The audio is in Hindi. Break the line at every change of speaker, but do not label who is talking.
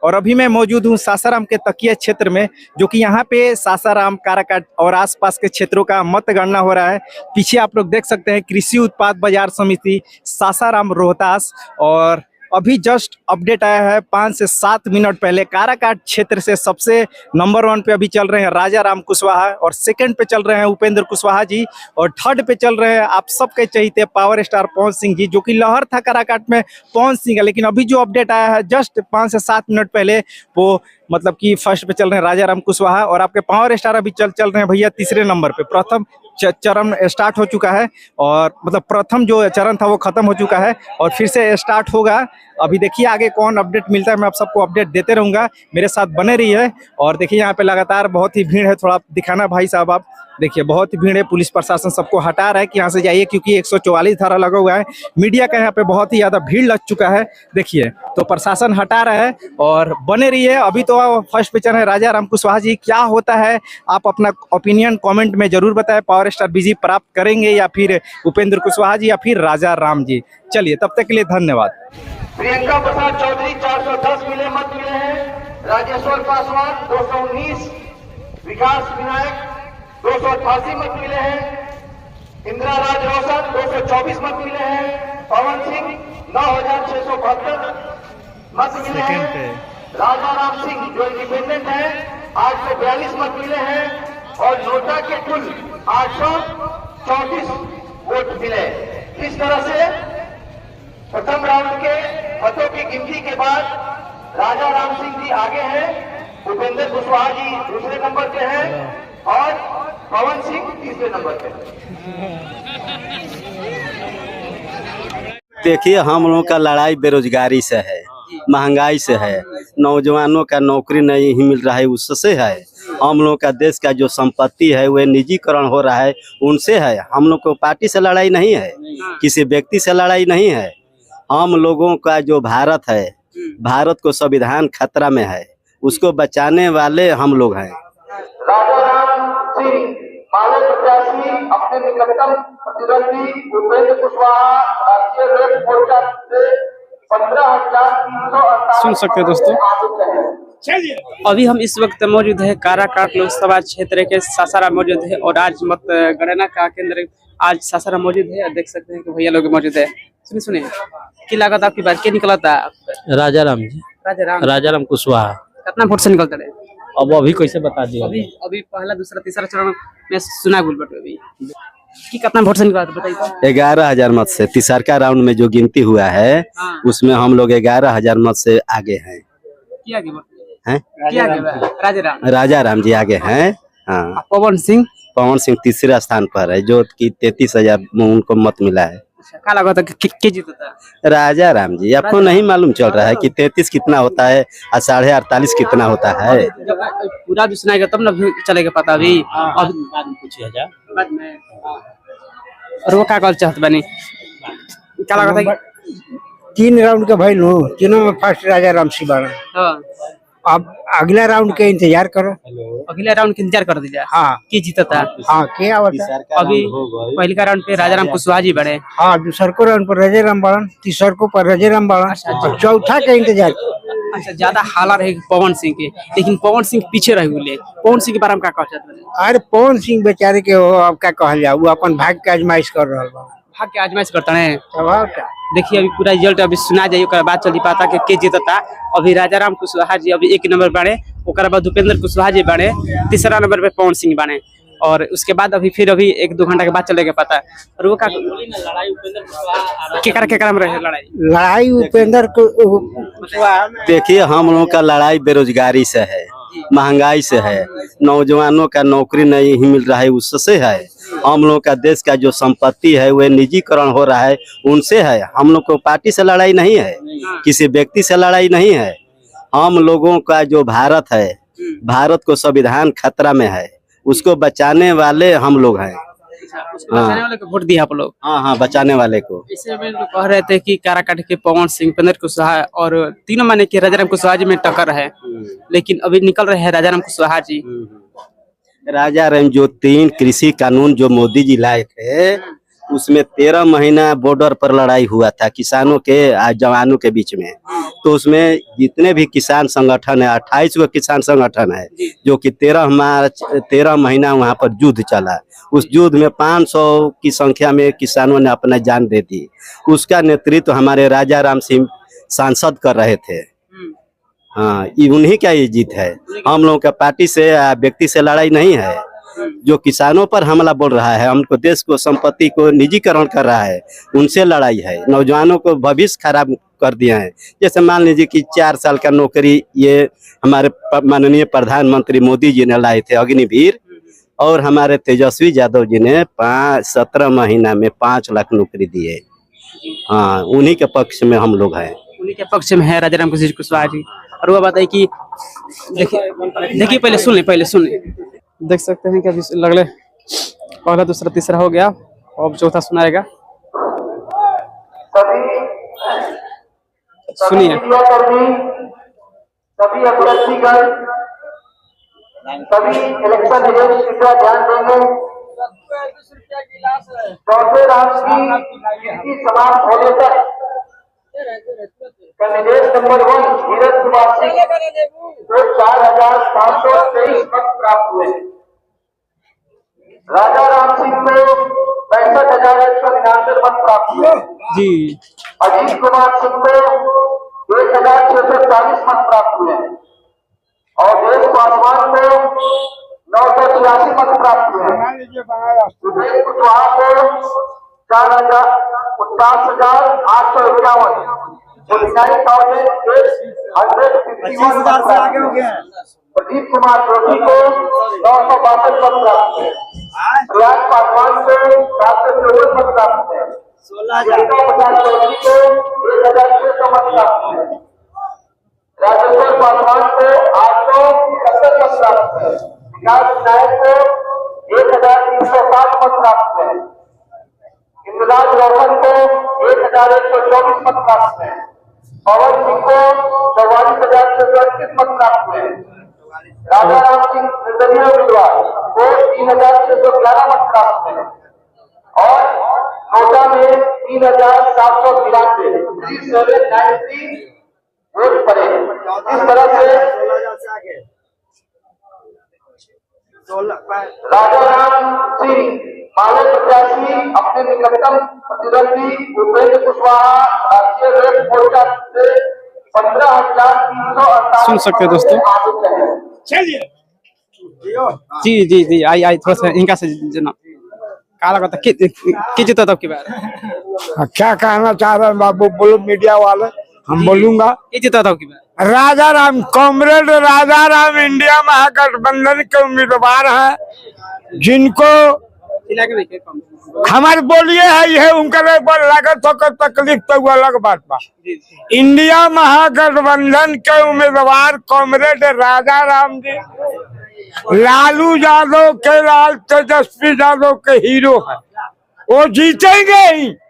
और अभी मैं मौजूद हूँ सासाराम के तकिया क्षेत्र में, जो कि यहाँ पे सासाराम, काराकाट और आसपास के क्षेत्रों का मतगणना हो रहा है। पीछे आप लोग देख सकते हैं कृषि उत्पाद बाजार समिति सासाराम रोहतास। और अभी जस्ट अपडेट आया है 5 से 7 मिनट पहले, काराकाट क्षेत्र से सबसे नंबर 1 पे अभी चल रहे हैं राजा राम कुशवाहा, और सेकंड पे चल रहे हैं उपेंद्र कुशवाहा जी, और थर्ड पे चल रहे हैं आप सबके चहीते पावर स्टार पवन सिंह जी, जो कि लहर था काराकाट में पवन सिंह है। लेकिन अभी जो अपडेट आया है जस्ट 5 से 7 मिनट पहले, वो मतलब कि फर्स्ट पे चल रहे हैं राजा राम कुशवाहा, और आपके पावर स्टार अभी चल रहे हैं भैया तीसरे नंबर पे। प्रथम चरण स्टार्ट हो चुका है, और मतलब प्रथम जो चरण था वो खत्म हो चुका है और फिर से स्टार्ट होगा। अभी देखिए आगे कौन अपडेट मिलता है, मैं आप सबको अपडेट देते रहूंगा, मेरे साथ बने रहिए। और देखिए यहाँ पे लगातार बहुत ही भीड़ है, थोड़ा दिखाना भाई साहब आप देखिए, बहुत ही भीड़ है। पुलिस प्रशासन सबको हटा रहा है कि यहाँ से जाइए, क्योंकि 144 धारा लगा हुआ है। मीडिया का यहाँ पे बहुत ही ज़्यादा भीड़ लग चुका है देखिए, तो प्रशासन हटा रहा है। और बने रहिए, अभी तो फर्स्ट पिक्चर है राजा राम कुशवाहा जी। क्या होता है आप अपना ओपिनियन कमेंट में जरूर बताएं, पावर स्टार बीजी प्राप्त करेंगे या फिर उपेंद्र कुशवाहा जी या फिर राजा राम जी। चलिए तब तक के लिए धन्यवाद।
प्रियंका प्रसाद चौधरी 410 मत मिले हैं, राजेश्वर पासवान 219, विकास विनायक 288 मत मिले हैं, इंदिरा राज रोशन 224 मत मिले हैं, पवन सिंह 9672 मत मिले हैं, राजा राम सिंह जो इंडिपेंडेंट है 842 मत मिले हैं, और नोटा के कुल 834 वोट मिले। इस तरह से प्रथम राउंड के मतों की गिनती के बाद राजा राम सिंह जी आगे हैं, उपेंद्र कुशवाहा जी दूसरे नंबर पे हैं और पवन सिंह तीसरे नंबर पे।
देखिए, हम लोगों का लड़ाई बेरोजगारी से है, महंगाई से है, नौजवानों का नौकरी नहीं मिल रहा है उससे है, हम लोग का देश का जो संपत्ति है वह निजीकरण हो रहा है उनसे है। हम लोग को पार्टी से लड़ाई नहीं है, किसी व्यक्ति से लड़ाई नहीं है। हम लोगों का जो भारत है, भारत को संविधान खतरा में है, उसको बचाने वाले हम लोग हैं।
राजा राम सिंह माले प्रत्याशी अपने निकटतम प्रतिद्वंदी उपेंद्र कुशवाहा राष्ट्रीय लोक मोर्चा से 15,348
सुन सकते हैं दोस्तों।
अभी हम इस वक्त मौजूद है काराकाट लोकसभा क्षेत्र के सासाराम मौजूद है, और आज मतगणना का केंद्र आज सासाराम मौजूद है। और देख सकते हैं कि भैया लोग मौजूद है। सुनिए की लागत आपकी बात क्या निकला था?
राजा राम जी, राजा राम कुशवाहा।
कितना वोट से निकलता है?
अब अभी कैसे बता दिए?
अभी पहला दूसरा तीसरा चरण में सुना गुल बटे अभी कि कितना वोट से निकला था बताइए।
11,000 मत से तीसरा राउंड में जो गिनती हुआ है उसमें हम लोग 11,000 मत से आगे हैं। राजा राम जी आगे हैं। हाँ,
पवन सिंह
तीसरा स्थान पर है, जो कि 33,000 उनको मत मिला है।
क्या लगा था कि जीतता?
राजा राम जी, आपको नहीं मालूम चल रहा है कि 33 कितना होता है और 48.5 कितना होता है?
पूरा जो सुनाएगा तब ना चलेगा पता। अभी
बाद में पूछिए जा
बाद में। और वो क्या कर चाहते बनी? क्या लगा था?
3 राउंड के भइल हो, तीनों में फर्स्ट राजा राम सिंह बाड़ा।
हाँ,
अब अगला राउंड के इंतजार करो।
अगले राउंड के इंतजार कर दीजिए।
हाँ,
की जीतता?
हाँ क्या होता?
अभी पहले का राउंड पे राजा राम कुशवाहा जी बड़े।
हाँ, दूसर को राउंड पर राजा राम बाड़न, तीसर को पर राजा राम बाड़न, और चौथा के इंतजार करो।
अच्छा, ज्यादा हाला रहे पवन सिंह के, लेकिन पवन सिंह पीछे रह गए। पवन सिंह के बारे में क्या कह चाहते हैं?
अरे पवन सिंह बेचारे के हो, अब क्या कहल जाए, वो अपन भाग्य के आजमाइश कर रहा बा।
भाग के आजमाइश करता है।
सवाल क्या?
देखिए अभी पूरा रिजल्ट अभी सुना जाइए, ओकर बाद चली पाता के जीतता। अभी राजा राम कुशवाहा जी अभी 1 नंबर बाड़े, ओकर बाद उपेंद्र कुशवाहा जी बाड़े, तीसरा नंबर पे पवन सिंह बाड़े, और उसके बाद अभी फिर अभी 1-2 घंटा के बाद चलेगा पता। और वो केकरा में रहे
लड़ाई उपेंद्र कुशवाहा।
देखिए, हम लोगों का लड़ाई बेरोजगारी से है, महंगाई से है, नौजवानों का नौकरी नहीं मिल रहा है उससे है, हम लोग का देश का जो संपत्ति है वह निजीकरण हो रहा है उनसे है। हम लोग को पार्टी से लड़ाई नहीं है, किसी व्यक्ति से लड़ाई नहीं है। हम लोगों का जो भारत है, भारत को संविधान खतरा में है, उसको बचाने वाले हम लोग हैं।
उसको बचाने वाले को वोट दिया आप लोग।
हाँ हाँ, बचाने वाले को।
इसे में लोग कह रहे थे कि काराकाट के पवन सिंह, उपेंद्र कुशवाहा और तीनों माने कि राजाराम कुशवाहा जी में टक्कर है, लेकिन अभी निकल रहे हैं राजाराम कुशवाहा जी।
राजा राम जो 3 कृषि कानून जो मोदी जी लाए थे, उसमें 13 महीना बॉर्डर पर लड़ाई हुआ था किसानों के जवानों के बीच में। तो उसमें जितने भी किसान संगठन है, 28 गो किसान संगठन है, जो कि 13 महीना वहाँ पर युद्ध चला। उस युद्ध में 500 की संख्या में किसानों ने अपना जान दे दी। उसका नेतृत्व हमारे राजा राम सिंह सांसद कर रहे थे। हाँ, उन्हीं का ये जीत है। हम लोगों का पार्टी से या व्यक्ति से लड़ाई नहीं है। जो किसानों पर हमला बोल रहा है, हमको देश को संपत्ति को निजीकरण कर रहा है, उनसे लड़ाई है। नौजवानों को भविष्य खराब कर दिया है। जैसे मान लीजिए कि 4 साल का नौकरी ये हमारे माननीय प्रधानमंत्री मोदी जी ने लाए थे, अग्निवीर, और हमारे तेजस्वी यादव जी ने 17 महीना में 5 लाख नौकरी दिए। हाँ, उन्हीं के पक्ष में हम लोग हैं।
उन्हीं के पक्ष में है राजाराम कुशवाहा जी। और वो बताइए कि देखिए पहले सुन ले। देख सकते हैं कि अभी लगले पहला दूसरा तीसरा हो गया, अब चौथा सुनाएगा। सुनिए।
सभी अभ्यर्थीगण, सभी इलेक्शन एजेंट का ध्यान देंगे। चौथे राउंड की समाप्त होने तक कैंडिडेट नंबर 1 धीरज कुमार सिंह को 4,723 मत प्राप्त हुए। राजा राम सिंह को 65,199 मत प्राप्त हुए
जी।
अजीत कुमार सिंह को 1,640 मत प्राप्त हुए और देश पासवान को 984 मत प्राप्त हुए। सुदेश कुशवाहा को 49,851 प्रदीप कुमार जोशी को 962 मत प्राप्त है। प्रयाग पासवान को 754 मत प्राप्त है। प्रसाद चौधरी को 1,600 मत प्राप्त है। राजेश्वर पासवान को 871 मत प्राप्त है। विकास विनायक को 1,360 मत प्राप्त है। इंद्रराज रोशन को 1,124 मत प्राप्त है। पवन सिंह को 44,638 मत प्राप्त हुए। राजा राम सिंह निर्दलीय उम्मीदवार को 3,611 मत प्राप्त हुए और नोटा में 3,793 वोट पड़े। इस तरह से राजा राम सिंह माले प्रत्याशी अपने निकटतम प्रतिद्वंदी उपेंद्र कुशवाहा राष्ट्रीय लोक मोर्चा से 15,348
सुन सकते हैं दोस्तों। जी आई थोड़ा सा इनका से जना काला कहता कि जीता तब की बार।
क्या कहना चाह रहे हैं बाबू, बोलो मीडिया वाले, हम बोलूंगा।
कि जीता तब की बार
राजा राम, कॉमरेड राजा राम इंडिया महागठबंधन के उम्मीदवार हैं, जिनको हमारे बोलिए है ये उनका लागत होकर तकलीफ तो वो अलग बात बा। इंडिया महागठबंधन के उम्मीदवार कॉमरेड राजा राम जी लालू यादव के लाल तेजस्वी यादव के हीरो है, वो जीतेंगे ही।